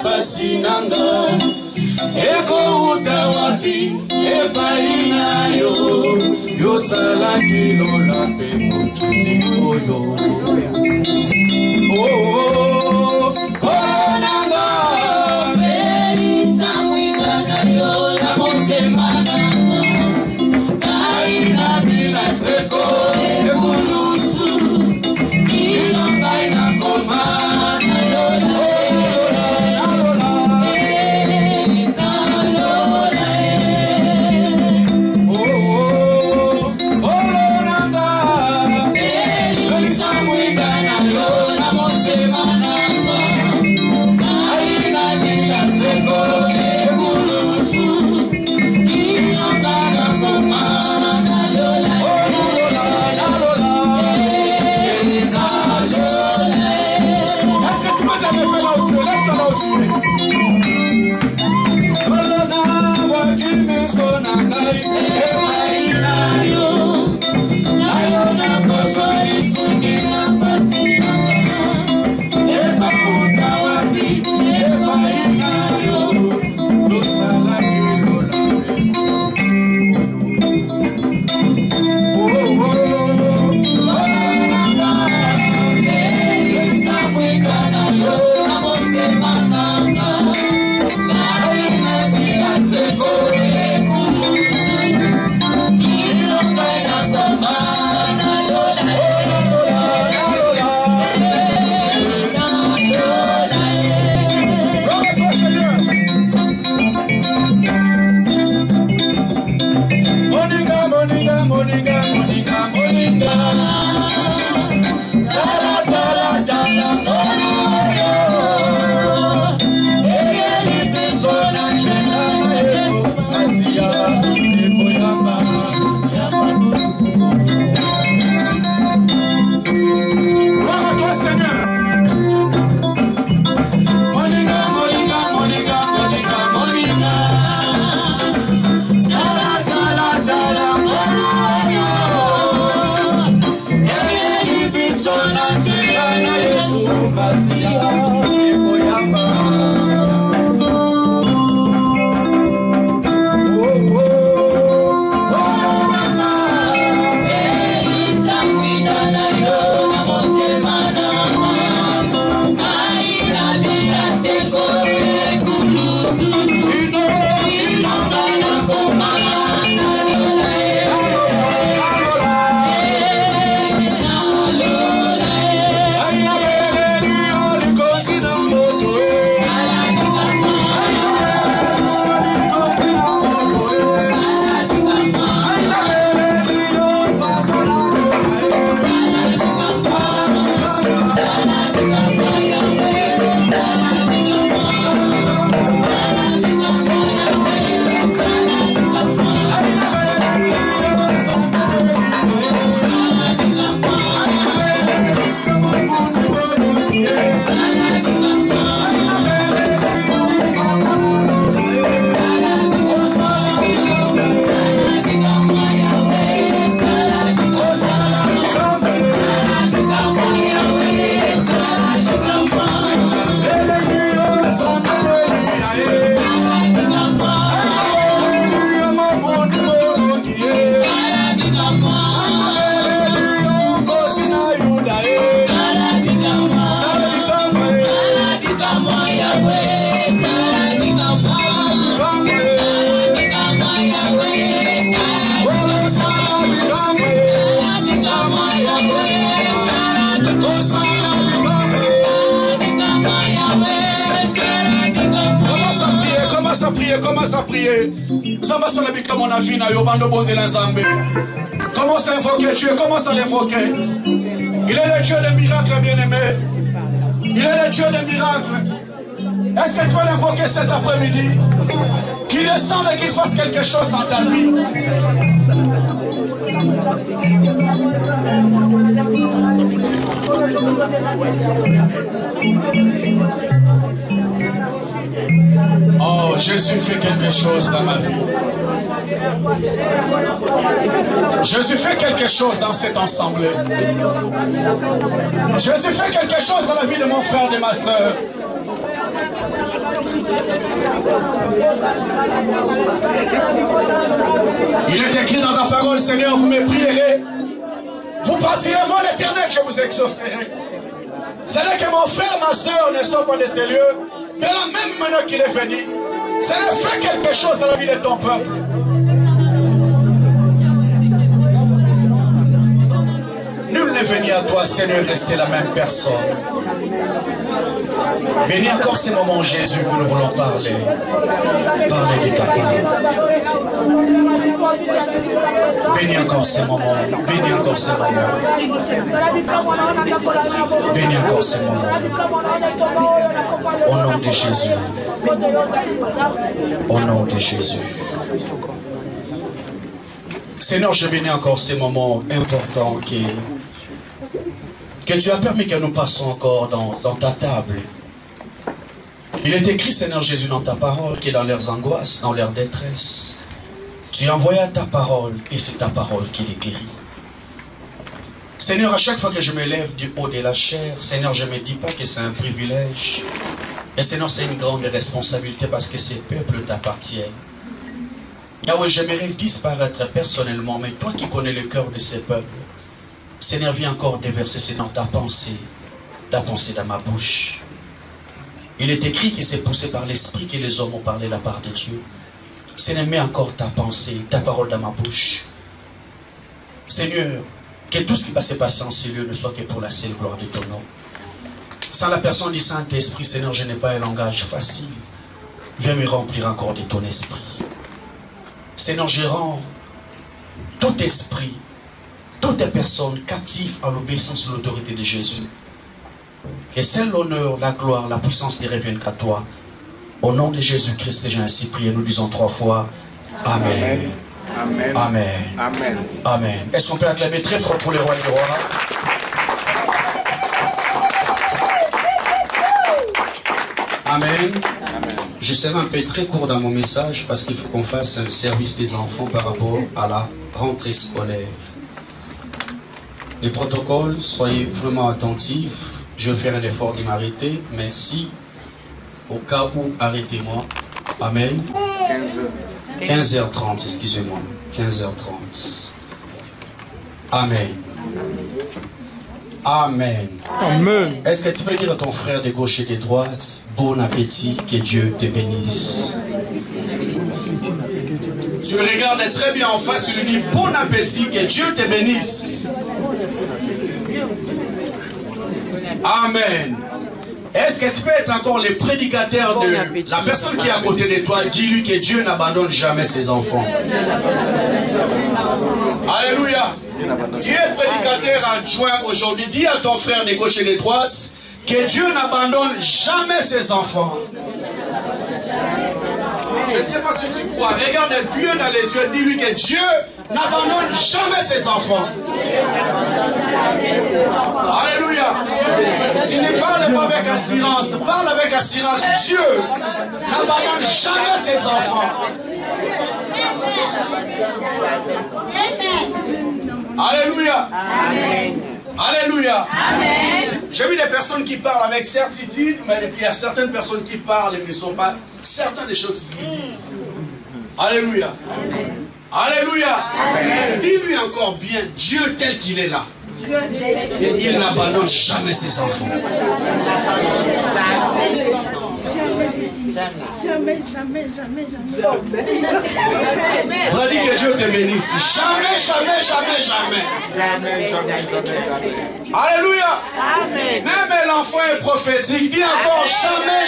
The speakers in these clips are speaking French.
pasinanga eko utawapi epainayo yosalaki lola pe mokili oyo kolonanga pelisa mwingana yo na motema nanga kaina bila seko ekulusu inonga inakoma Commence à prier. Commence à invoquer Dieu. Commence à l'invoquer. Il est le Dieu des miracles, bien-aimé. Il est le Dieu des miracles. Est-ce que tu vas l'invoquer cet après-midi? Qu'il descende et qu'il fasse quelque chose dans ta vie. Oh, Jésus fait quelque chose dans ma vie. Jésus fait quelque chose dans cette assemblée. Jésus fait quelque chose dans la vie de mon frère et de ma soeur. Il est écrit dans la parole, Seigneur, vous me prierez. Vous partirez, moi l'Éternel, je vous exaucerai. C'est-à-dire que mon frère, ma soeur ne sont pas de ces lieux. De la même manière qu'il est venu, Seigneur, fais quelque chose dans la vie de ton peuple. Nul n'est venu à toi, Seigneur, rester la même personne. Bénis encore ces moments, Jésus, que nous voulons parler. Parlez de ta part. Bénis encore ces moments. Bénis encore ces moments. Bénis encore ces moments. Au nom de Jésus. Au nom de Jésus. Seigneur, je bénis encore ces moments importants que tu as permis que nous passions encore dans ta table. Il est écrit, Seigneur Jésus, dans ta parole, que dans leurs angoisses, dans leur détresse, tu envoyas ta parole et c'est ta parole qui les guérit. Seigneur, à chaque fois que je me lève du haut de la chair, Seigneur, je ne me dis pas que c'est un privilège. Et Seigneur, c'est une grande responsabilité parce que ces peuples t'appartiennent. Yahweh, j'aimerais disparaître personnellement, mais toi qui connais le cœur de ces peuples, Seigneur, viens encore déverser dans ta pensée dans ma bouche. Il est écrit que c'est poussé par l'esprit que les hommes ont parlé de la part de Dieu. Seigneur, mets encore ta pensée, ta parole dans ma bouche. Seigneur, que tout ce qui va se passer en ces lieux ne soit que pour la seule gloire de ton nom. Sans la personne du Saint-Esprit, Seigneur, je n'ai pas un langage facile. Viens me remplir encore de ton esprit. Seigneur, je rends tout esprit, toute personne captive à l'obéissance de l'autorité de Jésus. Que seul l'honneur, la gloire, la puissance ne reviennent qu'à toi. Au nom de Jésus-Christ, j'ai ainsi prié. Nous disons 3 fois Amen. Amen. Amen. Amen. Amen. Est-ce qu'on peut acclamer très fort pour les rois et les rois? Amen. Amen. Je serai un peu très court dans mon message parce qu'il faut qu'on fasse un service des enfants par rapport à la rentrée scolaire. Les protocoles, soyez vraiment attentifs. Je vais faire un effort de m'arrêter, mais si, au cas où, arrêtez-moi. Amen. 15h30, excusez-moi. 15h30. Amen. Amen. Amen. Est-ce que tu peux dire à ton frère de gauche et de droite, bon appétit, que Dieu te bénisse. Tu le regardes très bien en face, tu lui dis, bon appétit, que Dieu te bénisse. Amen. Est-ce que tu peux être encore le prédicateur de la personne qui est à côté de toi? Dis-lui que Dieu n'abandonne jamais ses enfants. Alléluia. Tu es prédicateur adjoint aujourd'hui. Dis à ton frère de gauche et de droite que Dieu n'abandonne jamais ses enfants. Je ne sais pas si tu crois. Regarde bien dans les yeux. Dis-lui que Dieu n'abandonne jamais ses enfants. Alléluia. Tu ne parles pas avec assurance. Parle avec assurance. Dieu n'abandonne jamais ses enfants. Alléluia. Amen. Alléluia. Amen. J'ai vu des personnes qui parlent avec certitude, mais il y a certaines personnes qui parlent et ne sont pas certaines des choses qu'ils disent. Alléluia. Amen. Alléluia. Dis-lui encore bien, Dieu tel qu'il est là, il n'abandonne jamais ses enfants. Jamais. Redis que Dieu te bénisse. Jamais. Alléluia. Amen. Même l'enfant est prophétique. Dis encore jamais.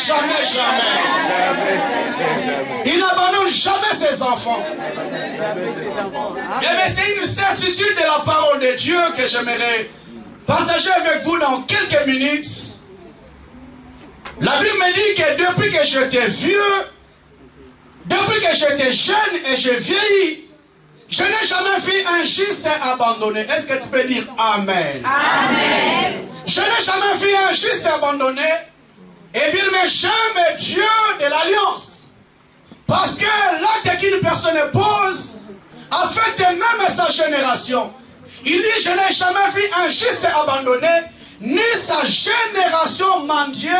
Il n'abandonne jamais ses enfants. Et c'est une certitude de la parole de Dieu que j'aimerais partager avec vous dans quelques minutes. La Bible me dit que depuis que j'étais vieux, depuis que j'étais jeune et je vieillis, je n'ai jamais vu un juste abandonné. Est-ce que tu peux dire Amen? Amen. Je n'ai jamais vu un juste abandonné. Et bien, mais j'aime Dieu de l'Alliance. Parce que l'acte qu'une personne pose affecte même sa génération. Il dit, je n'ai jamais vu un juste abandonné, ni sa génération mendier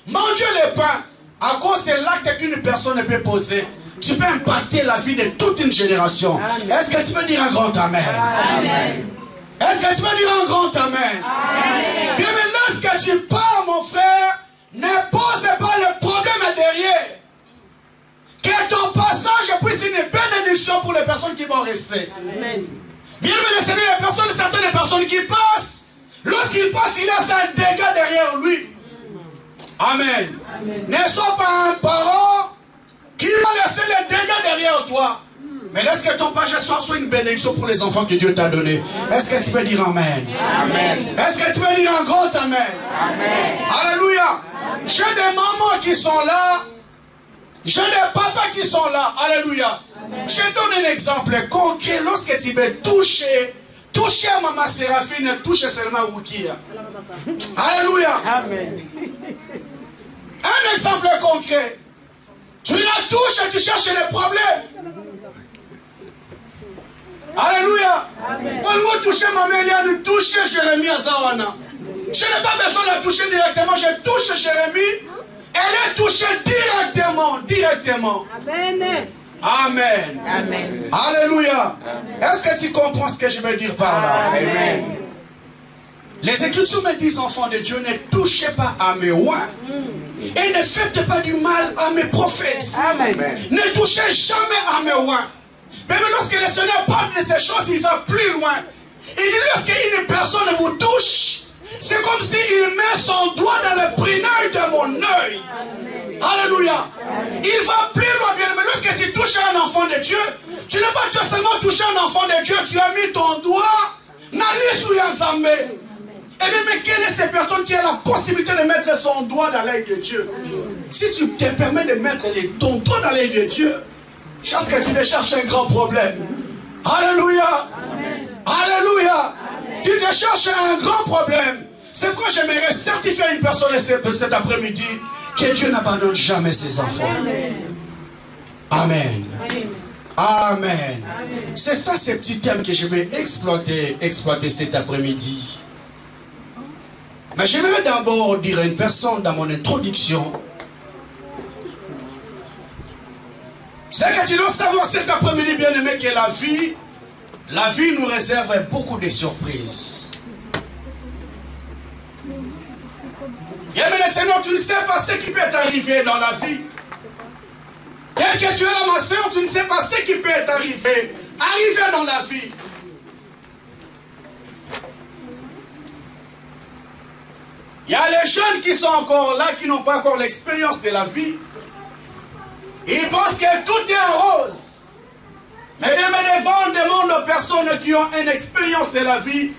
le pain. à cause de l'acte qu'une personne peut poser, tu peux impacter la vie de toute une génération. Est-ce que tu peux dire un grand amen? Amen. Est-ce que tu peux dire un grand amen? Amen. Bien, mais lorsque tu pars, mon frère, ne pose pas le problème derrière. Que ton passage puisse une bénédiction pour les personnes qui vont rester. Amen. Bien, mais le Seigneur, certaines personnes qui passent, lorsqu'il passe, il a un dégât derrière lui. Amen. Amen. Ne sois pas un parent qui va laisser les dégâts derrière toi. Mais laisse que ton passage soit une bénédiction pour les enfants que Dieu t'a donnés. Est-ce que tu peux dire Amen? Amen. Est-ce que tu peux dire un grand Amen? Amen. Alléluia. J'ai des mamans qui sont là. J'ai des papas qui sont là. Alléluia. Amen. Je donne un exemple concret. Lorsque tu veux toucher Maman Séraphine, touche seulement Wukia. Alléluia. Amen. Un exemple concret. Tu la touches et tu cherches les problèmes. Alléluia. Quand vous touchez ma mère, il y a de toucher Jérémie à Zawana. Je n'ai pas besoin de la toucher directement. Je touche Jérémie. Elle est touchée directement. Amen. Amen. Amen. Alléluia. Est-ce que tu comprends ce que je veux dire par là? Amen. Les Écritures me disent, enfants de Dieu, ne touchez pas à mes oins. Et ne faites pas du mal à mes prophètes. Amen. Ne touchez jamais à mes oins. Mais lorsque le Seigneur parle de ces choses, il va plus loin. Il dit, lorsqu'une personne vous touche, c'est comme s'il met son doigt dans le prunelle de mon œil. Alléluia. Il va plus loin, bien. Mais lorsque tu touches un enfant de Dieu, tu n'as pas seulement touché un enfant de Dieu, tu as mis ton doigt dans l'œil Yanzambe. Eh bien, mais quelle est cette personne qui a la possibilité de mettre son doigt dans l'œil de Dieu? Si tu te permets de mettre ton doigt dans l'œil de Dieu, je pense que tu te cherches un grand problème. Alléluia. Amen. Alléluia. Amen. Tu te cherches un grand problème. C'est pourquoi j'aimerais certifier à une personne cet après-midi que Dieu n'abandonne jamais ses enfants. Amen. Amen. Amen. C'est ça, ces petits thèmes que je vais exploiter cet après-midi. Mais j'aimerais d'abord dire à une personne dans mon introduction, c'est que tu dois savoir cet après-midi, bien-aimé, que la vie nous réserve beaucoup de surprises. Bien-aimé, Seigneur, tu ne sais pas ce qui peut t'arriver dans la vie. Tel que tu es là, ma soeur, tu ne sais pas ce qui peut t'arriver dans la vie. Il y a les jeunes qui sont encore là, qui n'ont pas encore l'expérience de la vie. Ils pensent que tout est en rose. Mais bien, devant demande aux personnes qui ont une expérience de la vie,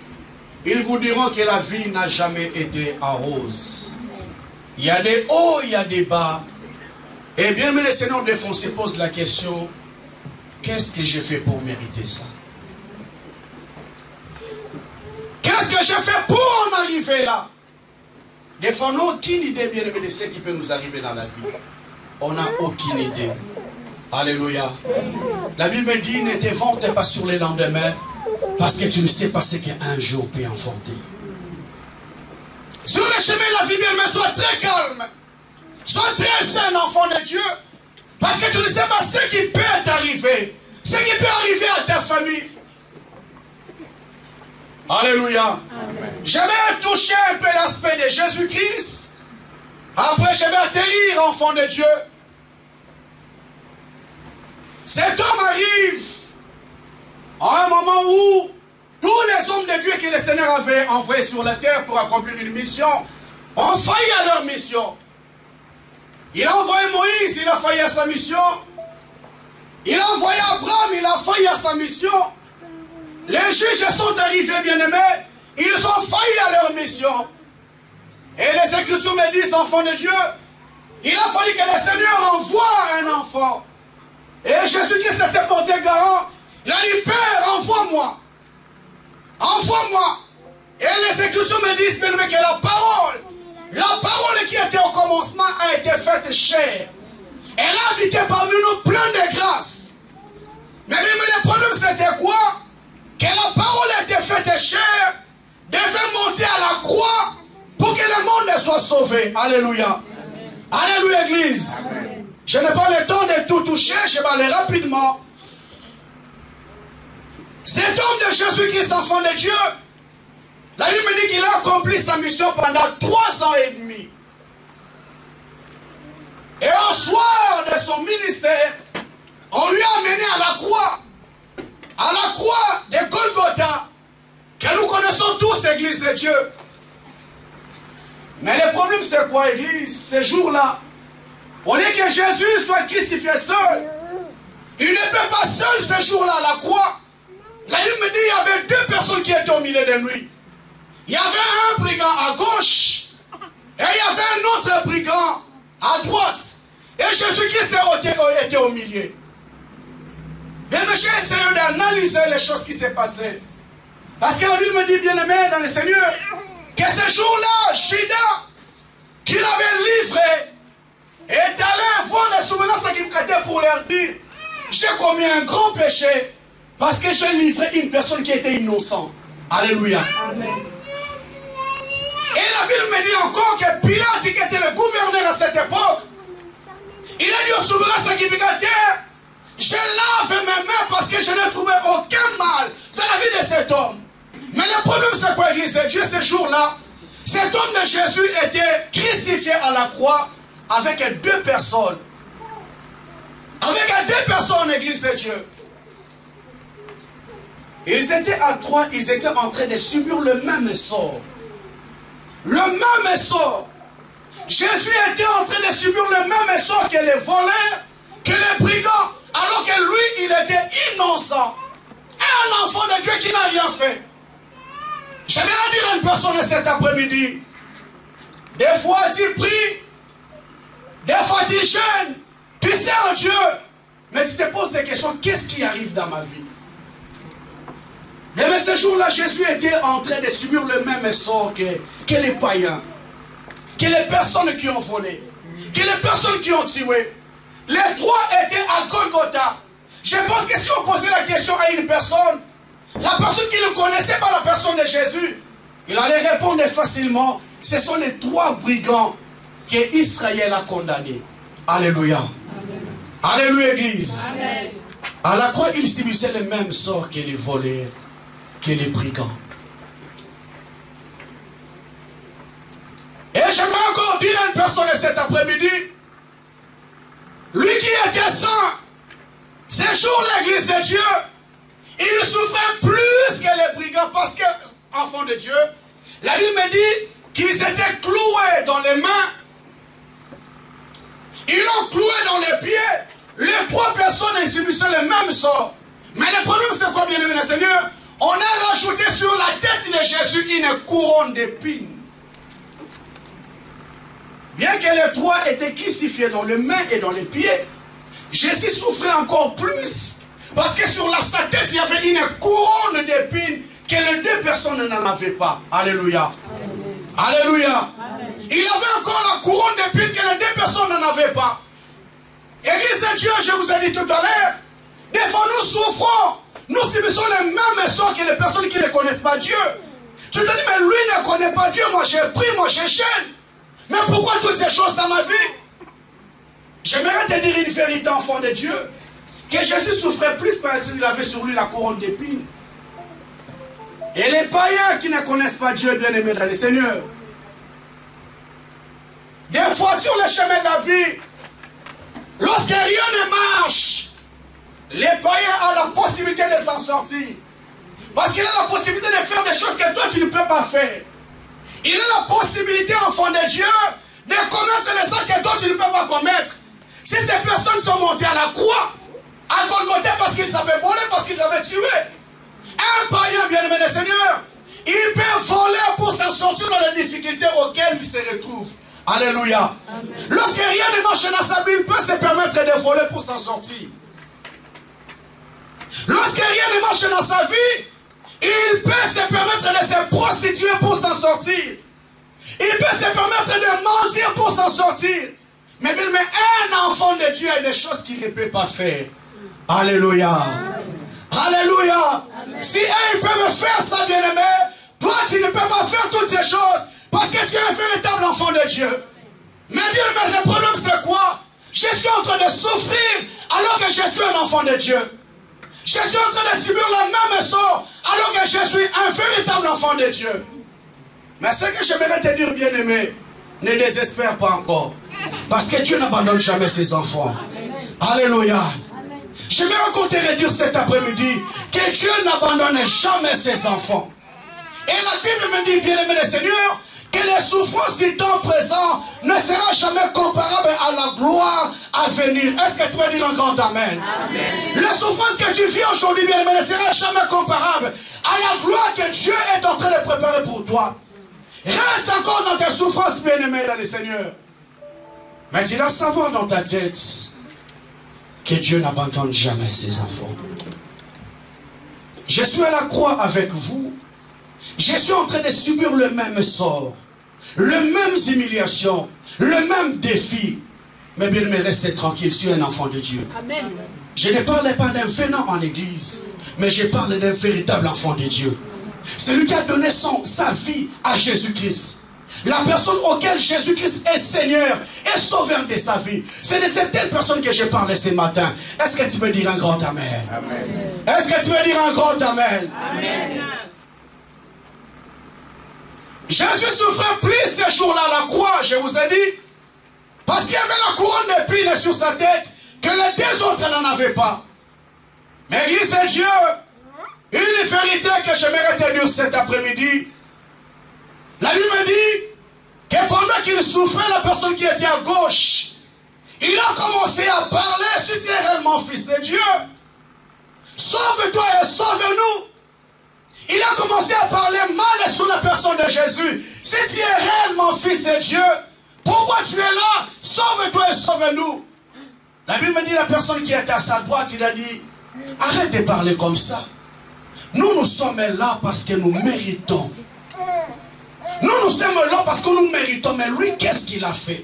ils vous diront que la vie n'a jamais été en rose. Il y a des hauts, il y a des bas. Et bien, mais le Seigneur des fois se pose la question, qu'est-ce que j'ai fait pour mériter ça? Qu'est-ce que j'ai fait pour en arriver là? Des fois, on n'a aucune idée, bien aimé, de ce qui peut nous arriver dans la vie. On n'a aucune idée. Alléluia. La Bible dit, ne te vante pas sur les lendemains, parce que tu ne sais pas ce qu'un jour peut enfanter. Sur le chemin de la vie, bien aimé, sois très calme. Sois très sain, enfant de Dieu. Parce que tu ne sais pas ce qui peut t'arriver. Ce qui peut arriver à ta famille. Alléluia. Je vais toucher un peu l'aspect de Jésus-Christ. Après, je vais atterrir, enfant de Dieu. Cet homme arrive à un moment où tous les hommes de Dieu que le Seigneur avait envoyés sur la terre pour accomplir une mission ont failli à leur mission. Il a envoyé Moïse, il a failli à sa mission. Il a envoyé Abraham, il a failli à sa mission. Les juges sont arrivés, bien-aimés, ils ont failli à leur mission. Et les Écritures me disent, enfants de Dieu, il a fallu que le Seigneur envoie un enfant. Et Jésus-Christ s'est porté garant. Il a dit, Père, envoie-moi. Envoie-moi. Et les Écritures me disent, bien-aimés, que la parole qui était au commencement a été faite chair. Elle a habité parmi nous plein de grâce. Mais le problème c'était quoi? Que la parole a été faite chair, devait monter à la croix pour que le monde soit sauvé. Alléluia. Alléluia, Église. Amen. Je n'ai pas le temps de tout toucher, je vais aller rapidement. Cet homme de Jésus-Christ, enfant de Dieu, la Bible me dit qu'il a accompli sa mission pendant 3 ans et demi. Et au soir de son ministère, on lui a amené à la croix de Golgotha, que nous connaissons tous, Église de Dieu. Mais le problème, c'est quoi, Église? Ces jours-là, on dit que Jésus soit crucifié seul. Il ne peut pas seul ce jour-là à la croix. La Bible me dit qu'il y avait 2 personnes qui étaient au milieu de lui. Il y avait un brigand à gauche et il y avait un autre brigand à droite. Et Jésus-Christ était au milieu. Bien, j'ai essayé d'analyser les choses qui s'est passées. Parce que la Bible me dit, bien aimé dans le Seigneur, que ce jour-là, Judas, qu'il avait livré, est allé voir les souverains sacrificateurs pour leur dire, j'ai commis un grand péché parce que j'ai livré une personne qui était innocente. Alléluia. Amen. Et la Bible me dit encore que Pilate, qui était le gouverneur à cette époque, il a dit aux souverains sacrificateurs, je lave mes mains parce que je n'ai trouvé aucun mal dans la vie de cet homme. Mais le problème, c'est quoi, Église de Dieu, ce jour-là, cet homme de Jésus était crucifié à la croix avec 2 personnes. Avec 2 personnes, Église de Dieu. Ils étaient à 3, ils étaient en train de subir le même sort. Le même sort. Jésus était en train de subir le même sort que les voleurs, que les brigands, alors que lui, il était innocent. Un enfant de Dieu qui n'a rien fait. J'aimerais dire à une personne cet après-midi, des fois tu pries, des fois tu jeûnes, tu sers Dieu, mais tu te poses des questions, qu'est-ce qui arrive dans ma vie? Mais ce jour-là, Jésus était en train de subir le même sort que les païens, que les personnes qui ont volé, que les personnes qui ont tué. Les 3 étaient à Golgotha. Je pense que si on posait la question à une personne, la personne qui ne connaissait pas la personne de Jésus, il allait répondre facilement, ce sont les 3 brigands que Israël a condamnés. Alléluia. Amen. Alléluia, Église. Amen. À la croix, il subissait le même sort que les voleurs, que les brigands. Et j'aimerais encore dire à une personne cet après-midi, lui qui était saint, ce jour l'Église de Dieu, il souffrait plus que les brigands parce que, enfants de Dieu, la Bible me dit qu'ils étaient cloués dans les mains, ils l'ont cloué dans les pieds. Les 3 personnes ils subissaient le même sort. Mais le problème c'est quoi, bien aimé le Seigneur? On a rajouté sur la tête de Jésus une couronne d'épines. Bien que les 3 étaient crucifiés dans les mains et dans les pieds, Jésus souffrait encore plus. Parce que sur sa tête, il y avait une couronne d'épines que les 2 personnes n'en avaient pas. Alléluia. Amen. Alléluia. Amen. Il avait encore la couronne d'épines que les 2 personnes n'en avaient pas. Église de Dieu, je vous ai dit tout à l'heure, des fois nous souffrons, nous subissons le même sort que les personnes qui ne connaissent pas Dieu. Tu te dis, mais lui ne connaît pas Dieu, moi j'ai pris, moi j'ai chaîne. Mais pourquoi toutes ces choses dans ma vie? J'aimerais te dire une vérité, enfant de Dieu, que Jésus souffrait plus parce qu'il avait sur lui la couronne d'épines. Et les païens qui ne connaissent pas Dieu, bien aimés dans le Seigneur, des fois sur le chemin de la vie, lorsque rien ne marche, les païens ont la possibilité de s'en sortir. Parce qu'il a la possibilité de faire des choses que toi tu ne peux pas faire. Il a la possibilité, enfant de Dieu, de commettre les actes que toi tu ne peux pas commettre. Si ces personnes sont montées à la croix, à Golgotha parce qu'ils avaient volé, parce qu'ils avaient tué, un païen, bien aimé du Seigneur, il peut voler pour s'en sortir dans les difficultés auxquelles il se retrouve. Alléluia. Amen. Lorsque rien ne marche dans sa vie, il peut se permettre de voler pour s'en sortir. Lorsque rien ne marche dans sa vie, il peut se permettre de se prostituer pour s'en sortir. Il peut se permettre de mentir pour s'en sortir. Mais un enfant de Dieu a des choses qu'il ne peut pas faire. Alléluia. Amen. Alléluia. Amen. Si ils peuvent faire ça, bien aimé, toi tu ne peux pas faire toutes ces choses parce que tu es un véritable enfant de Dieu. Mais bien, le problème c'est quoi? Je suis en train de souffrir alors que je suis un enfant de Dieu. Je suis en train de subir le même sort alors que je suis un véritable enfant de Dieu. Mais ce que j'aimerais te dire, bien-aimé, ne désespère pas encore. Parce que Dieu n'abandonne jamais ses enfants. Alléluia. J'aimerais encore te redire cet après-midi que Dieu n'abandonne jamais ses enfants. Et la Bible me dit, bien-aimé le Seigneur, que les souffrances du temps présent ne seront jamais comparables à la gloire à venir. Est-ce que tu vas dire un grand amen? Amen. Les souffrances que tu vis aujourd'hui, bien-aimé, ne seront jamais comparables à la gloire que Dieu est en train de préparer pour toi. Reste encore dans tes souffrances, bien-aimé, dans le Seigneur. Mais tu dois savoir dans ta tête que Dieu n'abandonne jamais ses enfants. Je suis à la croix avec vous. Je suis en train de subir le même sort, les mêmes humiliations, le même défi. Mais bien, mais restez tranquille, je suis un enfant de Dieu. Amen. Je ne parle pas d'un venant en église, mais je parle d'un véritable enfant de Dieu. Celui qui a donné sa vie à Jésus-Christ. La personne auquel Jésus-Christ est Seigneur et sauveur de sa vie. C'est de cette telle personne que je parle ce matin. Est-ce que tu veux dire un grand amen? Amen. Est-ce que tu veux dire un grand amen? Amen. Jésus souffrait plus ce jour-là à la croix, je vous ai dit, parce qu'il y avait la couronne d'épines sur sa tête que les deux autres n'en avaient pas. Mais il c'est Dieu, une vérité que j'aimerais te dire cet après-midi. La Bible me dit que pendant qu'il souffrait, la personne qui était à gauche, il a commencé à parler, si tu es réellement fils de Dieu, sauve-toi et sauve-nous. Il a commencé à parler mal sur la personne de Jésus. Si tu es réellement fils de Dieu, pourquoi tu es là? Sauve-toi et sauve-nous. La Bible me dit, la personne qui était à sa droite, il a dit, arrête de parler comme ça. Nous sommes là parce que nous méritons. Nous sommes là parce que nous méritons. Mais lui, qu'est-ce qu'il a fait?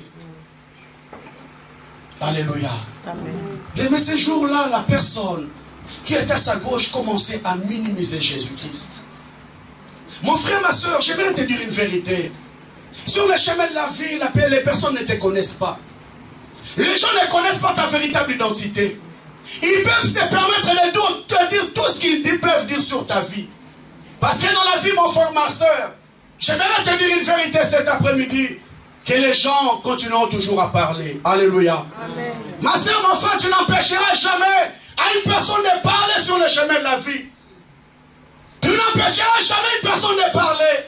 Alléluia. Amen. Mais ce jour-là, la personne qui était à sa gauche commençait à minimiser Jésus-Christ. Mon frère, ma soeur, j'aimerais te dire une vérité. Sur le chemin de la vie, les personnes ne te connaissent pas. Les gens ne connaissent pas ta véritable identité. Ils peuvent se permettre de dire tout ce qu'ils peuvent dire sur ta vie. Parce que dans la vie, mon frère, ma soeur, j'aimerais te dire une vérité cet après-midi, que les gens continueront toujours à parler. Alléluia. Amen. Ma soeur, mon frère, tu n'empêcheras jamais à une personne de parler sur le chemin de la vie. Tu n'empêcheras jamais une personne de parler.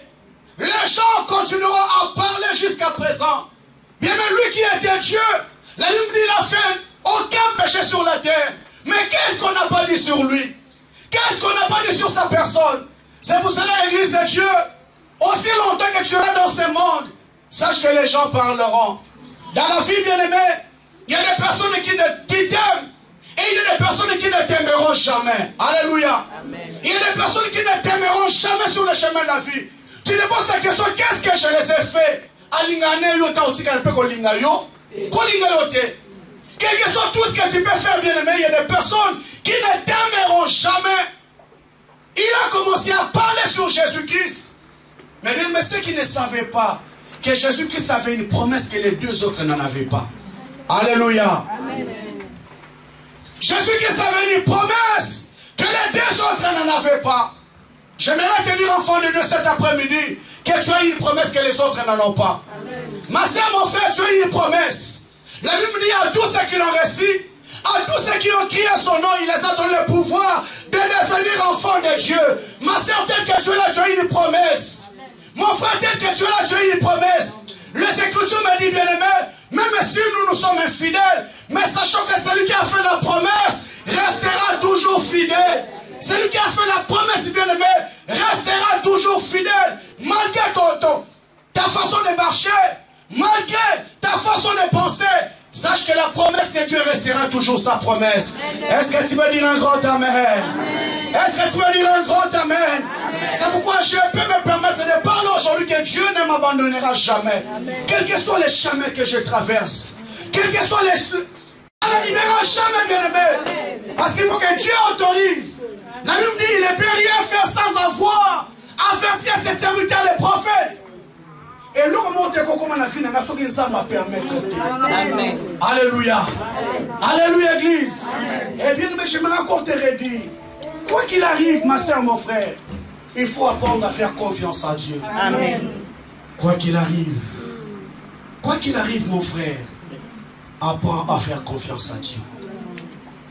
Les gens continueront à parler jusqu'à présent. Bien même lui qui était Dieu, la Bible dit, il n'a fait aucun péché sur la terre. Mais qu'est-ce qu'on n'a pas dit sur lui? Qu'est-ce qu'on n'a pas dit sur sa personne? C'est pour cela, l'Église de Dieu, aussi longtemps que tu seras dans ce monde, sache que les gens parleront. Dans la vie, bien-aimée, il y a des personnes qui t'aiment. Et il y a des personnes qui ne t'aimeront jamais. Alléluia. Amen. Il y a des personnes qui ne t'aimeront jamais sur le chemin de la vie. Tu te poses la question, qu'est-ce que je les ai fait? Quel que soit tout ce que tu peux faire, bien aimé, il y a des personnes qui ne t'aimeront jamais. Il a commencé à parler sur Jésus-Christ. Mais ceux qui ne savaient pas que Jésus-Christ avait une promesse que les deux autres n'en avaient pas. Alléluia. Amen. Jésus-Christ avait une promesse que les deux autres n'en avaient pas. J'aimerais te dire, enfant de Dieu, cet après-midi, que tu as une promesse que les autres n'en ont pas. Amen. Ma soeur, mon frère, tu as une promesse. La Bible dit à tous ceux qui l'ont reçu, à tous ceux qui ont crié son nom, il les a donné le pouvoir de devenir enfants de Dieu. Ma soeur, tel que tu es là, tu as une promesse. Amen. Mon frère, tel que tu es là, tu as une promesse. Les Écritures me dit, bien aimé, même si nous sommes infidèles, mais sachant que celui qui a fait la promesse restera toujours fidèle. Celui qui a fait la promesse, bien aimé, restera toujours fidèle. Malgré ta façon de marcher, malgré ta façon de penser, sache que la promesse de Dieu restera toujours sa promesse. Est-ce que tu veux dire un grand amen? Est-ce que tu veux dire un grand amen? C'est pourquoi je peux me permettre de parler aujourd'hui que Dieu ne m'abandonnera jamais. Quels que soient les chemins que je traverse, quels que soient les... Il n'arrivera jamais, bien aimé. Parce qu'il faut que Dieu autorise. La Bible dit, il ne peut rien faire sans avoir averti à ses serviteurs les prophètes. Et l'homme monte comme on a fini, on a ce que ça va permettre. Amen. Alléluia. Alléluia, Église. Et bien, mais je me encore te redire, quoi qu'il arrive, ma soeur, mon frère, il faut apprendre à faire confiance à Dieu. Amen. Quoi qu'il arrive, mon frère, apprends à faire confiance à Dieu.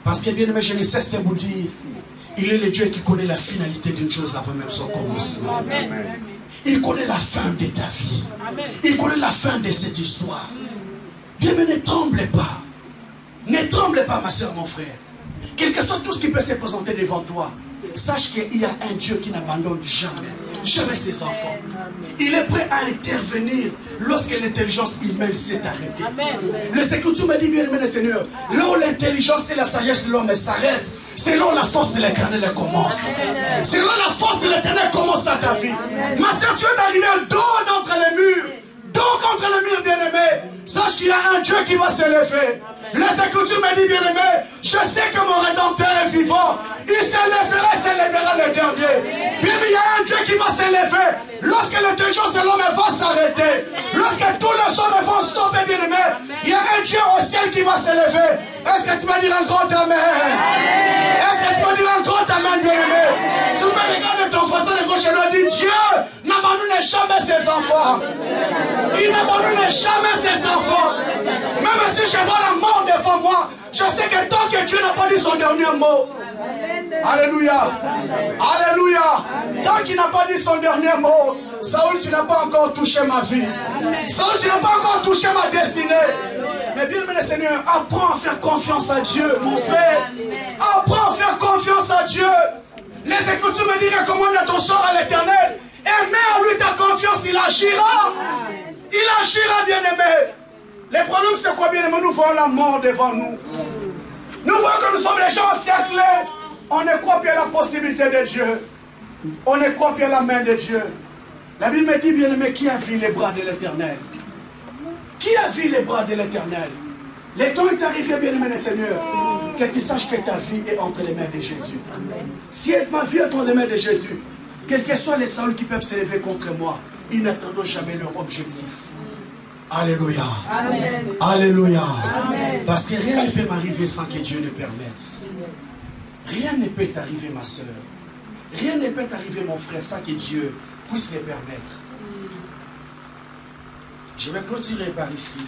Parce que bien aimé, je ne cesse de vous dire, il est le Dieu qui connaît la finalité d'une chose avant même son commencement. Il connaît la fin de ta vie. Il connaît la fin de cette histoire. Bien aimé, ne tremble pas. Ne tremble pas, ma soeur, mon frère. Quel que soit tout ce qui peut se présenter devant toi, sache qu'il y a un Dieu qui n'abandonne jamais ses enfants. Il est prêt à intervenir lorsque l'intelligence humaine s'est arrêtée. Les Écritures me disent, bien aimé le Seigneur, là où l'intelligence et la sagesse de l'homme s'arrêtent, c'est là où la force de l'Éternel commence. C'est là où la force de l'Éternel commence dans ta vie. Ma soeur, tu es arrivé dos contre les murs. Dos contre le mur, bien-aimé. Sache qu'il y a un Dieu qui va s'élever. Les Écritures me disent, bien-aimé, je sais que mon Rédempteur est vivant. Il s'élèvera le dernier. Bien, il y a un Dieu qui va s'élever. Lorsque l'intelligence de l'homme va s'arrêter, lorsque tous les hommes vont stopper, bien-aimé, il y a un Dieu au ciel qui va s'élever. Est-ce que tu vas dire un grand amen? Est-ce que tu vas dire un grand amen, bien-aimé? Si vous me regardez ton voisin de gauche, je lui dis, Dieu n'abandonne jamais ses enfants. Il n'abandonne jamais ses enfants. Même si je vois la mort devant moi, je sais que tant que Dieu n'a pas dit son dernier mot. Alléluia. Alléluia. Tant qu'il n'a pas dit son dernier mot, Saoul, tu n'as pas encore touché ma vie. Saoul, tu n'as pas encore touché ma destinée. Mais bien aimé le Seigneur, apprends à faire confiance à Dieu, mon frère. Apprends à faire confiance à Dieu. Les Écritures me disent, recommande ton sort à l'Éternel. Et mets en lui ta confiance, il agira. Il agira, bien aimé. Le problème, c'est quoi, bien aimé? Nous voyons la mort devant nous. Nous voyons que nous sommes les gens encerclés. On ne croit plus à la possibilité de Dieu. On ne croit plus à la main de Dieu. La Bible me dit, bien aimé, qui a vu les bras de l'Éternel? Qui a vu les bras de l'Éternel? Le temps est arrivé, bien aimé le Seigneur, que tu saches que ta vie est entre les mains de Jésus. Si ma vie est entre les mains de Jésus, quels que soient les Saouls qui peuvent s'élever contre moi, ils n'atteindront jamais leur objectif. Alléluia. Amen. Alléluia. Amen. Parce que rien ne peut m'arriver sans que Dieu ne permette. Rien ne peut t'arriver, ma soeur. Rien ne peut t'arriver, mon frère, sans que Dieu puisse le permettre. Je vais clôturer par ici.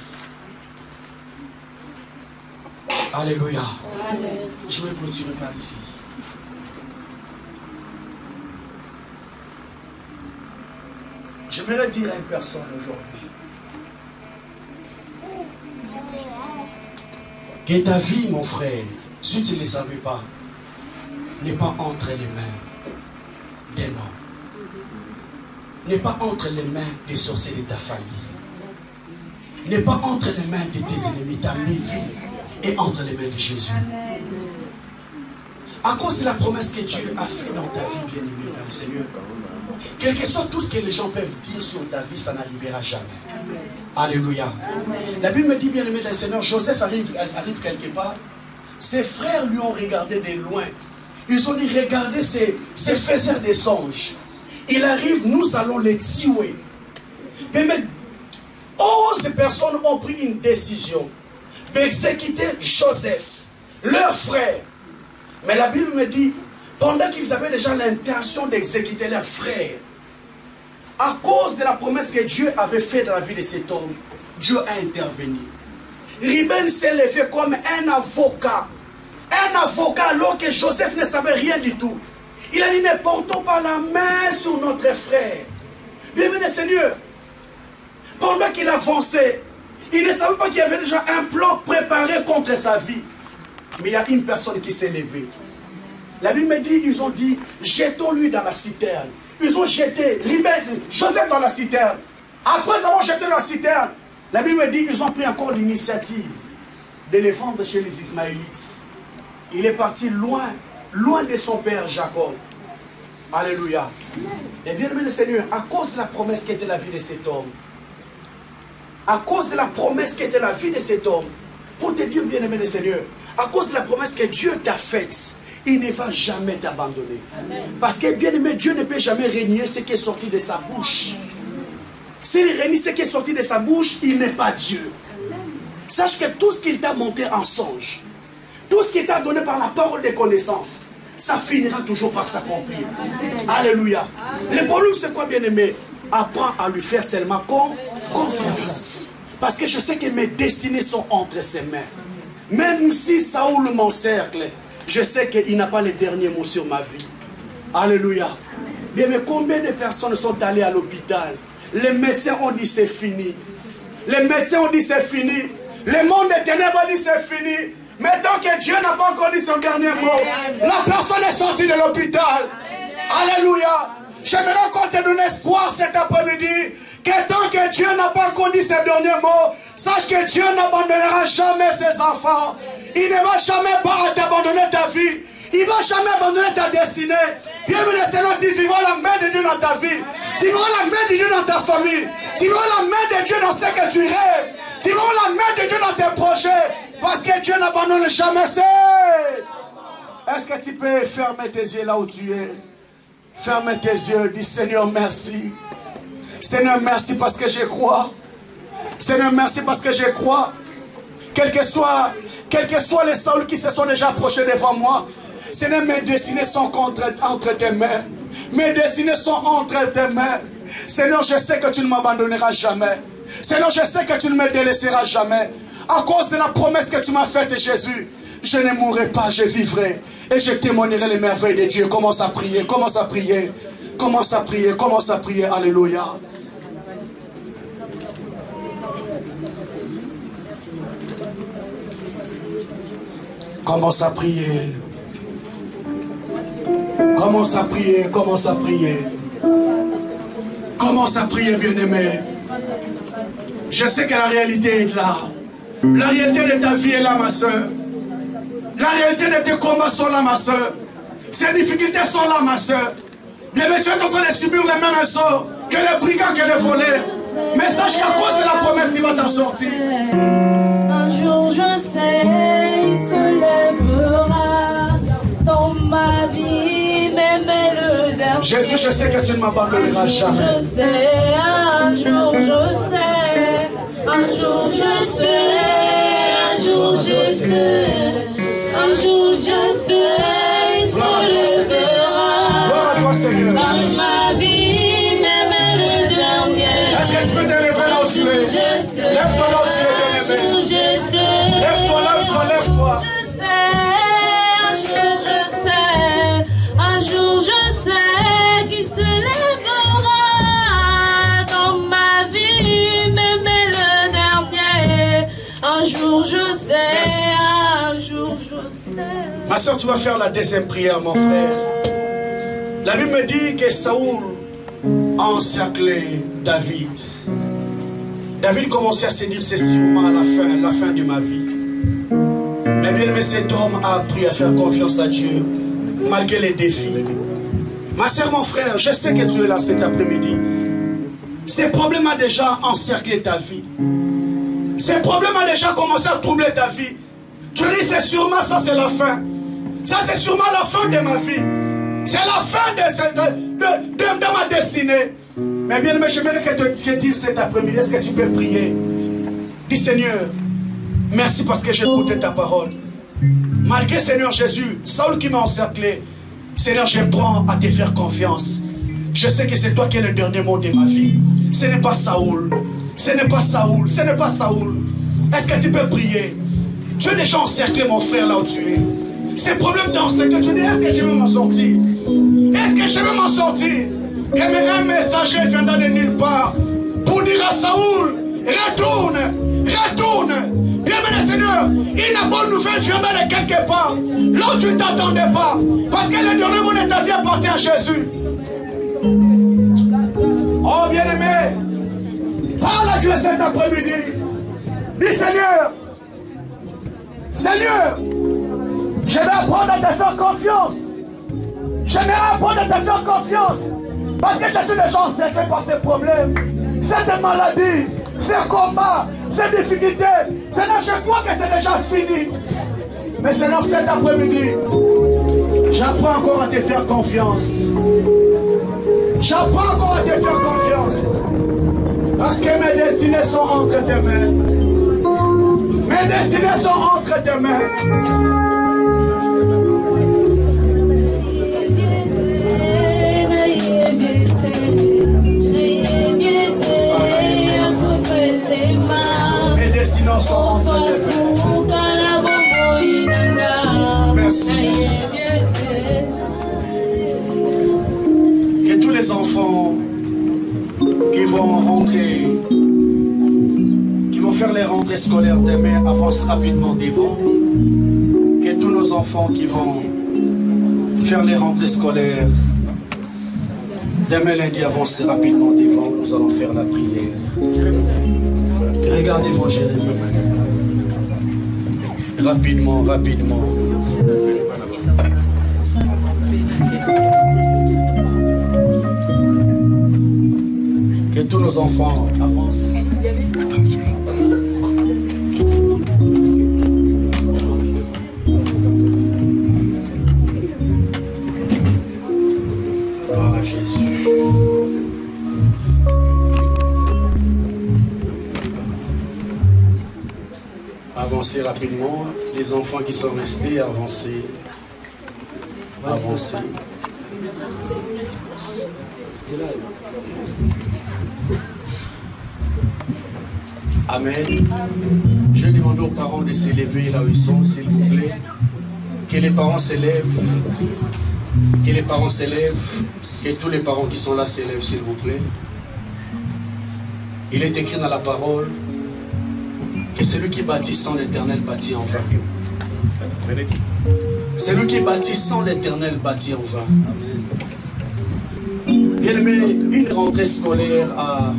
Alléluia. Amen. Je vais clôturer par ici. J'aimerais dire à une personne aujourd'hui que ta vie, mon frère, si tu ne le savais pas, n'est pas entre les mains d'un homme. N'est pas entre les mains des sorciers de ta famille. N'est pas entre les mains de tes ennemis. Ta vie est entre les mains de Jésus. À cause de la promesse que Dieu a faite dans ta vie, bien-aimé dans le Seigneur, quel que soit tout ce que les gens peuvent dire sur ta vie, ça n'arrivera jamais. Alléluia. La Bible me dit, bien-aimé dans le Seigneur, Joseph arrive quelque part. Ses frères lui ont regardé de loin. Ils ont dit, regardez ces faiseurs des songes. Il arrive, nous allons les tuer. Mais 11 personnes ont pris une décision d'exécuter Joseph, leur frère. Mais la Bible me dit, pendant qu'ils avaient déjà l'intention d'exécuter leur frère, à cause de la promesse que Dieu avait faite dans la vie de cet homme, Dieu a intervenu. Ruben s'est levé comme un avocat. Un avocat alors que Joseph ne savait rien du tout. Il a dit, ne portons pas la main sur notre frère. Bienvenue Seigneur. Pendant qu'il avançait, il ne savait pas qu'il y avait déjà un plan préparé contre sa vie. Mais il y a une personne qui s'est levée. La Bible me dit, ils ont dit, jetons-lui dans la citerne. Ils ont jeté Joseph dans la citerne. Après avoir jeté dans la citerne, la Bible me dit, ils ont pris encore l'initiative de les vendre chez les Ismaélites. Il est parti loin, loin de son père Jacob. Alléluia. Et bien aimé le Seigneur, à cause de la promesse qui était la vie de cet homme, à cause de la promesse qui était la vie de cet homme, pour te dire, bien aimé le Seigneur, à cause de la promesse que Dieu t'a faite, il ne va jamais t'abandonner. Parce que bien aimé, Dieu ne peut jamais régner ce qui est sorti de sa bouche. S'il renie ce qui est sorti de sa bouche, il n'est pas Dieu. Sache que tout ce qu'il t'a monté en songe, tout ce qu'il t'a donné par la parole des connaissances, ça finira toujours par s'accomplir. Alléluia. Le problème, c'est quoi, bien-aimé? Apprends à lui faire seulement confiance. Parce que je sais que mes destinées sont entre ses mains. Même si Saoul m'encercle, je sais qu'il n'a pas le dernier mot sur ma vie. Alléluia. Bien, mais combien de personnes sont allées à l'hôpital? Les médecins ont dit c'est fini. Les médecins ont dit c'est fini. Le monde des ténèbres a dit c'est fini. Mais tant que Dieu n'a pas encore dit son dernier mot, la personne est sortie de l'hôpital. Alléluia. J'aimerais qu'on te donne espoir cet après-midi, que tant que Dieu n'a pas encore dit ses derniers mots, sache que Dieu n'abandonnera jamais ses enfants. Il ne va jamais pas t'abandonner ta vie. Il ne va jamais abandonner ta destinée. Bienvenue Seigneur, tu vivras la main de Dieu dans ta vie. Tu verras la main de Dieu dans ta famille. Tu verras la main de Dieu dans ce que tu rêves. Tu verras la main de Dieu dans tes projets. Parce que Dieu n'abandonne jamais. Est-ce que tu peux fermer tes yeux là où tu es? Ferme tes yeux. Dis Seigneur merci. Seigneur merci parce que je crois. Seigneur merci parce que je crois. Quel que soit les Saouls qui se sont déjà approchés devant moi, Seigneur, mes destinées sont entre tes mains. Mes destinées sont entre tes mains. Seigneur, je sais que tu ne m'abandonneras jamais. Seigneur, je sais que tu ne me délaisseras jamais. À cause de la promesse que tu m'as faite, Jésus, je ne mourrai pas, je vivrai. Et je témoignerai les merveilles de Dieu. Commence à prier, commence à prier. Commence à prier, commence à prier. Alléluia. Commence à prier. Commence à prier, commence à prier. Commence à prier, bien-aimé. Je sais que la réalité est là. La réalité de ta vie est là, ma soeur. La réalité de tes combats sont là, ma soeur. Ces difficultés sont là, ma soeur. Bien, mais tu es en train de subir les mêmes sorts que les brigands, que les voleurs. Mais sache qu'à cause de la promesse, il va t'en sortir. Un jour, je sais, il se lèvera dans ma vie, même le dernier. Jésus, je sais que tu ne m'abandonneras jamais. Je sais, un jour, je sais. Un jour, je sais. Un jour, je sais. Un jour, je sais, il se lèvera. Gloire à toi, Seigneur. Dans ma vie, même le dernier. Est-ce que tu peux te lever là où tu es? Lève-toi là où tu es, bien-aimé. Lève-toi, lève-toi, lève-toi. Je sais, un jour je sais, un jour je sais qu'il se lèvera dans ma vie, même le dernier. Un jour je sais, un jour je sais. Ma soeur, tu vas faire la deuxième prière, mon frère. La Bible me dit que Saoul a encerclé David. David commençait à se dire, c'est sûrement la fin de ma vie. Mais bien aimé, cet homme a appris à faire confiance à Dieu, malgré les défis. Ma soeur, mon frère, je sais que tu es là cet après-midi. Ce problème a déjà encerclé ta vie. Ce problème a déjà commencé à troubler ta vie. Tu dis, c'est sûrement ça, c'est la fin. Ça, c'est sûrement la fin de ma vie. C'est la fin de ma destinée. Mais bien aimé, j'aimerais te dire cet après-midi, est-ce que tu peux prier? Dis, Seigneur, merci parce que j'ai écouté ta parole. Malgré, Seigneur Jésus, Saoul qui m'a encerclé, Seigneur, je prends à te faire confiance. Je sais que c'est toi qui es le dernier mot de ma vie. Ce n'est pas Saoul. Ce n'est pas Saoul. Ce n'est pas Saoul. Est-ce que tu peux prier? Tu es déjà encerclé, mon frère, là où tu es. Ces problèmes t'ont encerclé. Tu dis, est-ce que je vais m'en sortir? Est-ce que je vais m'en sortir? Et un messager viendra de nulle part pour dire à Saoul, retourne, retourne. Bienvenue Seigneur, une bonne nouvelle viendra de quelque part, là où tu ne t'attendais pas. Parce que le dernier mot de ta vie appartient à Jésus. Oh bien-aimé, parle à Dieu cet après-midi. Dis Seigneur, Seigneur, je vais apprendre à te faire confiance. J'aimerais apprendre à te faire confiance. Parce que je suis déjà encerclé par ces problèmes, cette maladie, ces combats, ces difficultés. Seigneur, je crois que c'est déjà fini. Mais Seigneur, cet après-midi, j'apprends encore à te faire confiance. J'apprends encore à te faire confiance. destinées sont entre tes mains. Mes destinées sont entre tes mains. Mes destinées sont entre tes mains. Merci. Que tous les enfants qui vont rentrer, qui vont faire les rentrées scolaires demain, avancent rapidement devant. Que tous nos enfants qui vont faire les rentrées scolaires demain lundi avancent rapidement devant. Nous allons faire la prière. Regardez-moi, Jérémie. Rapidement, rapidement. Que tous nos enfants avancent. Gloire à Jésus. Avancez rapidement. Les enfants qui sont restés, avancez. Avancez. Amen. Je demande aux parents de s'élever là où ils sont, s'il vous plaît. Que les parents s'élèvent. Que les parents s'élèvent. Que tous les parents qui sont là s'élèvent, s'il vous plaît. Il est écrit dans la parole que celui qui bâtit sans l'Éternel bâtit en vain. Celui qui bâtit sans l'Éternel bâtit en vain. Bien aimé, une rentrée scolaire à...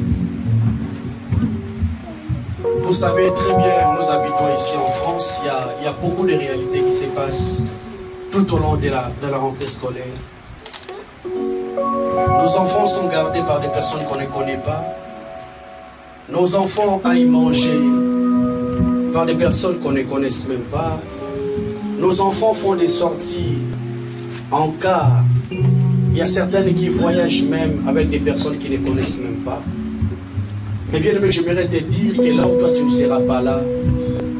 Vous savez très bien, nous habitons ici en France, il y a beaucoup de réalités qui se passent tout au long de la rentrée scolaire. Nos enfants sont gardés par des personnes qu'on ne connaît pas. Nos enfants aillent manger par des personnes qu'on ne connaisse même pas. Nos enfants font des sorties en car. Il y a certaines qui voyagent même avec des personnes qui ne connaissent même pas. Mais bien aimé, j'aimerais te dire que là où toi tu ne seras pas là,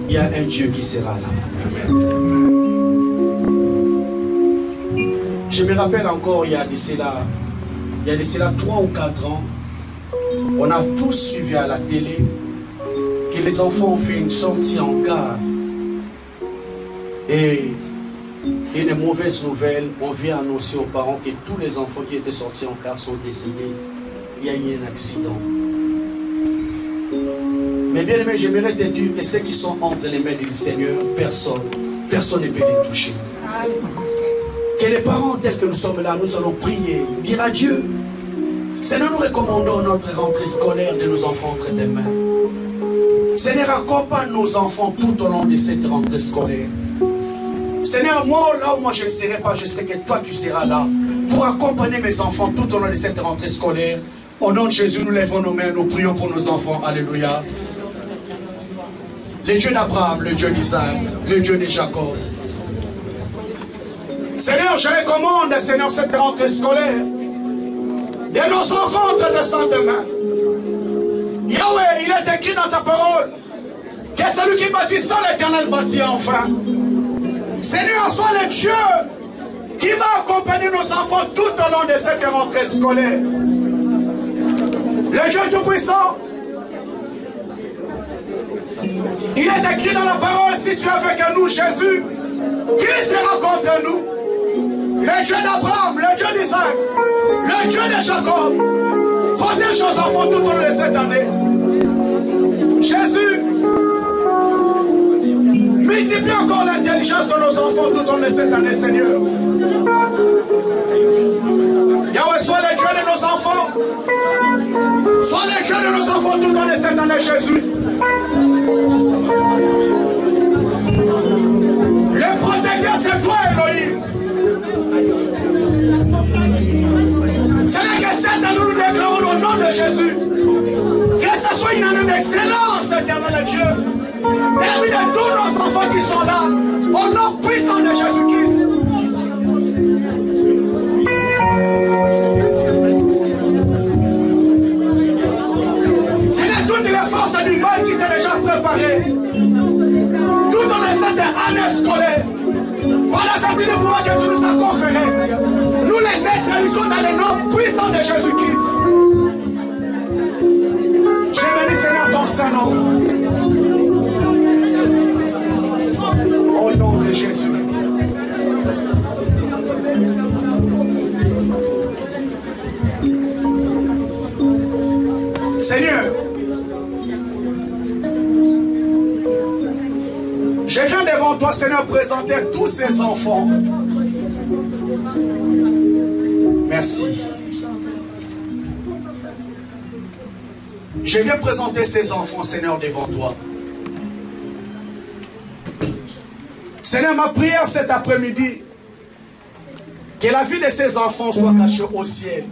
il y a un Dieu qui sera là. Je me rappelle encore, il y a de cela 3 ou 4 ans, on a tous suivi à la télé que les enfants ont fait une sortie en car. Et une mauvaise nouvelle, on vient annoncer aux parents que tous les enfants qui étaient sortis en car sont décédés. Il y a eu un accident. Mais bien aimé, j'aimerais te dire que ceux qui sont entre les mains du Seigneur, personne ne peut les toucher. Que les parents tels que nous sommes là, nous allons prier, dire à Dieu. Seigneur, nous recommandons notre rentrée scolaire de nos enfants entre tes mains. Seigneur, accompagne nos enfants tout au long de cette rentrée scolaire. Seigneur, moi, là où moi je ne serai pas, je sais que toi tu seras là pour accompagner mes enfants tout au long de cette rentrée scolaire. Au nom de Jésus, nous lèvons nos mains, nous prions pour nos enfants. Alléluia. Le Dieu d'Abraham, le Dieu d'Isaac, le Dieu de Jacob. Seigneur, je recommande, Seigneur, cette rentrée scolaire de nos enfants entre tes saintes mains. Yahweh, il est écrit dans ta parole que celui qui bâtit sans l'Éternel bâtit enfin. Seigneur, sois le Dieu qui va accompagner nos enfants tout au long de cette rentrée scolaire. Le Dieu Tout-Puissant, il est écrit dans la parole, si tu es avec nous, Jésus, qui sera contre nous? Le Dieu d'Abraham, le Dieu d'Isaac, le Dieu de Jacob, protège nos enfants tout au long de cette année. Jésus, multiplie encore l'intelligence de nos enfants tout au long de cette année, Seigneur. Yahweh, sois le Dieu de nos enfants. Sois le Dieu de nos enfants tout au long de cette année, Jésus. Le protecteur, c'est toi, Elohim. C'est que cette année, nous déclarons au nom de Jésus. Que ce soit une année d'excellence, éternel Dieu. Termine tous nos enfants qui sont là. Au nom puissant de Jésus-Christ. Seigneur, toutes les bénissons dans le nom puissant de Jésus-Christ. Je bénis, Seigneur, ton Saint-Nom. Au nom de Jésus. Seigneur, je viens devant toi, Seigneur, présenter tous ces enfants. Merci. Je viens présenter ces enfants, Seigneur, devant toi. Seigneur, ma prière cet après-midi, que la vie de ces enfants soit cachée au ciel.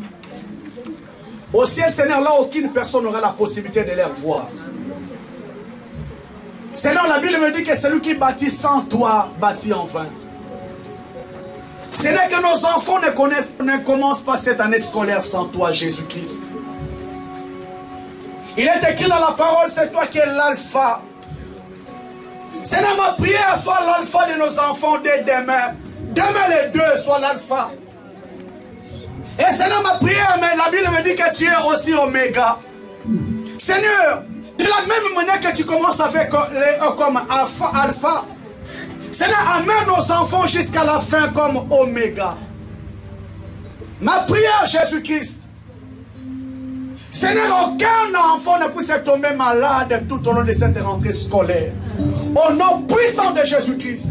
Au ciel, Seigneur, là, aucune personne n'aura la possibilité de les voir. Seigneur, la Bible me dit que celui qui bâtit sans toi, bâtit en vain. Seigneur, que nos enfants ne commencent pas cette année scolaire sans toi, Jésus-Christ. Il est écrit dans la parole, c'est toi qui es l'alpha. Seigneur, ma prière soit l'alpha de nos enfants dès demain. Demain les deux soit l'alpha. Et Seigneur, ma prière, mais la Bible me dit que tu es aussi oméga. Seigneur, de la même manière que tu commences avec comme alpha. Seigneur, amène nos enfants jusqu'à la fin comme oméga. Ma prière, Jésus-Christ. Seigneur, aucun enfant ne puisse tomber malade tout au long de cette rentrée scolaire. Au nom puissant de Jésus-Christ.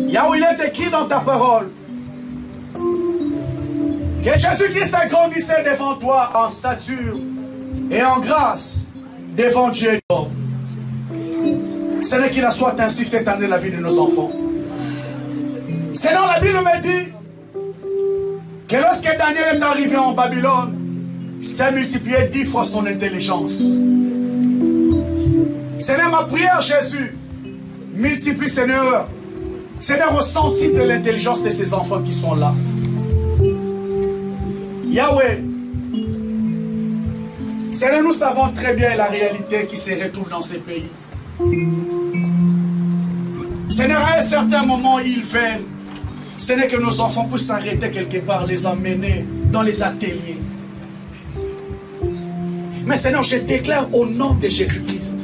Yahweh, il est écrit dans ta parole que Jésus-Christ a grandissé devant toi en stature et en grâce devant Dieu et l'homme. Seigneur, qu'il en soit ainsi cette année la vie de nos enfants. Seigneur, la Bible me dit que lorsque Daniel est arrivé en Babylone, ça a multiplié 10 fois son intelligence. Seigneur, ma prière, Jésus, multiplie, Seigneur, au centime de l'intelligence de ces enfants qui sont là. Yahweh, Seigneur, nous savons très bien la réalité qui se retrouve dans ces pays. Seigneur, à un certain moment, ils veulent, Seigneur, que nos enfants puissent s'arrêter quelque part, les emmener dans les ateliers. Mais Seigneur, je déclare au nom de Jésus-Christ.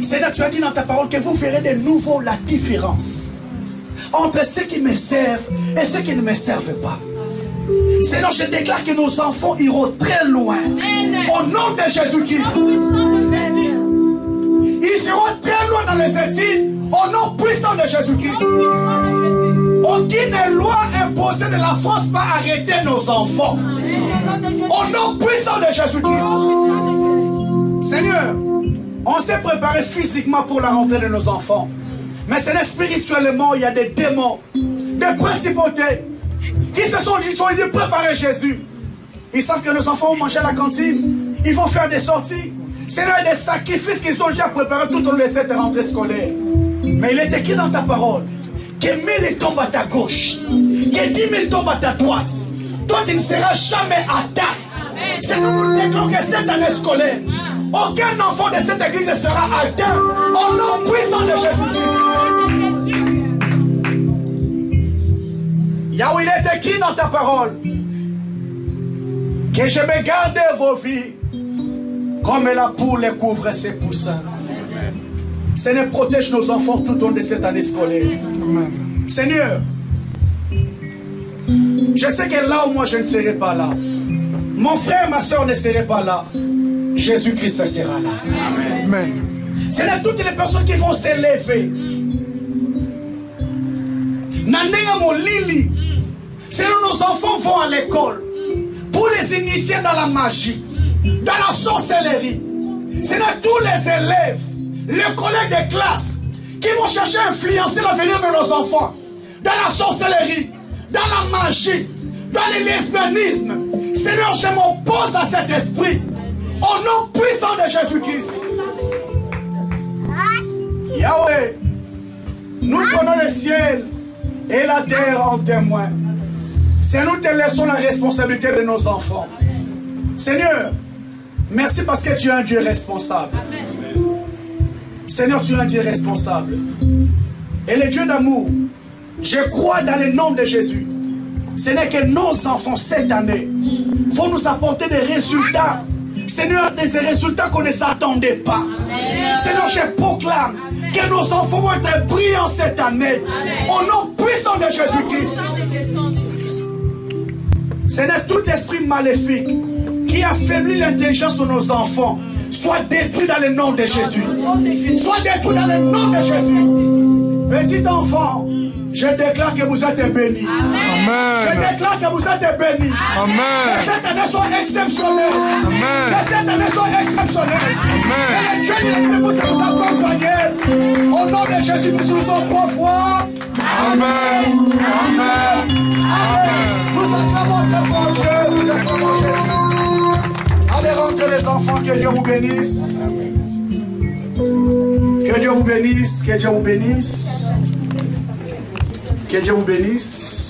Seigneur, tu as dit dans ta parole que vous ferez de nouveau la différence entre ceux qui me servent et ceux qui ne me servent pas. Seigneur, je déclare que nos enfants iront très loin. Au nom de Jésus-Christ. Ils iront très loin dans les études. Au nom puissant de Jésus-Christ. Aucune loi imposée de la France va arrêter nos enfants. Au nom puissant de Jésus-Christ. Seigneur, on s'est préparé physiquement pour la rentrée de nos enfants. Mais Seigneur, spirituellement, il y a des démons, des principautés qui se sont dit, ils ont préparé Jésus. Ils savent que nos enfants vont manger à la cantine. Ils vont faire des sorties. Seigneur, il y a des sacrifices qu'ils ont déjà préparés tout au long de cette rentrée scolaire. Mais il est écrit dans ta parole que 1000 tombent à ta gauche, que 10 000 tombent à ta droite. Toi, tu ne seras jamais atteint. C'est nous déclarons que cette année scolaire, aucun enfant de cette église ne sera atteint au nom puissant de Jésus-Christ. Yahweh, il est écrit dans ta parole que je vais garder vos vies comme la poule couvre ses poussins. Seigneur, protège nos enfants tout au long de cette année scolaire. Amen. Seigneur, je sais que là où moi je ne serai pas là, mon frère, ma soeur ne serait pas là, Jésus-Christ sera là. Amen. Seigneur, toutes les personnes qui vont s'élever, Seigneur, nos enfants vont à l'école pour les initier dans la magie, dans la sorcellerie. Seigneur, tous les élèves, les collègues de classe qui vont chercher à influencer l'avenir de nos enfants dans la sorcellerie, dans la magie, dans le lesbianisme. Seigneur, je m'oppose à cet esprit au nom puissant de Jésus-Christ. Yahweh, nous prenons le ciel et la terre en témoin. C'est nous te laissons la responsabilité de nos enfants. Seigneur, merci parce que tu es un Dieu responsable. Seigneur, tu es un Dieu responsable. Et le Dieu d'amour, Je crois dans le nom de Jésus. Ce n'est que nos enfants cette année vont nous apporter des résultats. Seigneur, des résultats qu'on ne s'attendait pas. Seigneur, je proclame que nos enfants vont être brillants cette année. Au nom puissant de Jésus-Christ. Seigneur, tout esprit maléfique qui affaiblit l'intelligence de nos enfants soit détruit dans le nom de Jésus. Soit détruit dans le nom de Jésus. Petit enfant, je déclare que vous êtes bénis. Amen. Je déclare que vous êtes bénis. Amen. Que cette année soit exceptionnelle. Amen. Que cette année soit exceptionnelle. Amen. Que le Dieu de l'Éternel puisse nous accompagner. Au nom de Jésus, nous disons 3 fois. Amen. Amen. Amen. Nous acclamons très fort Dieu. Nous acclamons Jésus. Allez rentrer les enfants. Que Dieu vous bénisse. Que Dieu vous bénisse. Que Dieu vous bénisse. Que Dieu vous bénisse.